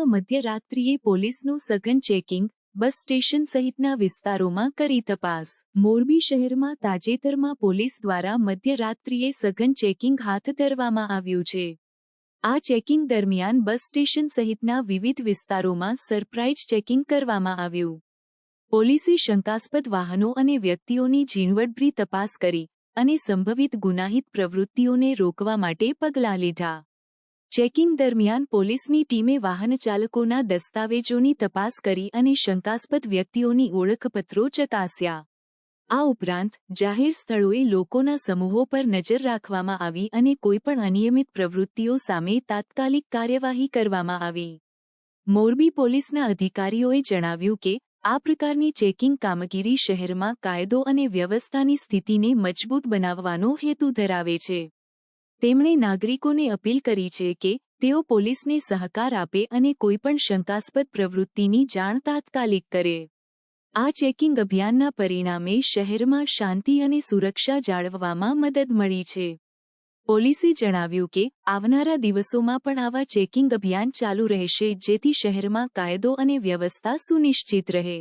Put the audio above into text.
શહેરમાં મધ્યરાત્રિએ પોલીસનું સઘન ચેકિંગ, બસ સ્ટેશન સહિતના વિસ્તારોમાં કરી તપાસ। મોરબી શહેરમાં તાજેતરમાં પોલીસ દ્વારા મધ્યરાત્રિએ સઘન ચેકિંગ હાથ ધરવામાં આવ્યું છે। આ ચેકિંગ દરમિયાન બસ સ્ટેશન સહિતના વિવિધ વિસ્તારોમાં સરપ્રાઇઝ ચેકિંગ કરવામાં આવ્યું। પોલીસે શંકાસ્પદ વાહનો અને વ્યક્તિઓની ઝીણવટભરી તપાસ કરી અને સંભવિત ગુનાહિત પ્રવૃત્તિઓને રોકવા માટે પગલાં લીધા। ચેકિંગ દરમિયાન પોલીસની ટીમે વાહનચાલકોના દસ્તાવેજોની તપાસ કરી અને શંકાસ્પદ વ્યક્તિઓની ઓળખપત્રો ચકાસ્યા। આ ઉપરાંત જાહેર સ્થળોએ લોકોના સમૂહો પર નજર રાખવામાં આવી અને કોઈપણ અનિયમિત પ્રવૃત્તિઓ સામે તાત્કાલિક કાર્યવાહી કરવામાં આવી। મોરબી પોલીસના અધિકારીઓએ જણાવ્યું કે આ પ્રકારની ચેકિંગ કામગીરી શહેરમાં કાયદો અને વ્યવસ્થાની સ્થિતિને મજબૂત બનાવવાનો હેતુ ધરાવે છે। તેમણે નાગરિકોને અપીલ કરી છે કે તેઓ પોલીસને સહકાર આપે અને કોઈપણ શંકાસ્પદ પ્રવૃત્તિની જાણ તાત્કાલિક કરે। આ ચેકિંગ અભિયાનના પરિણામે શહેરમાં શાંતિ અને સુરક્ષા જાળવવામાં મદદ મળી છે। પોલીસે જણાવ્યું કે આવનારા દિવસોમાં પણ આવા ચેકિંગ અભિયાન ચાલુ રહેશે જેથી શહેરમાં કાયદો અને વ્યવસ્થા સુનિશ્ચિત રહે।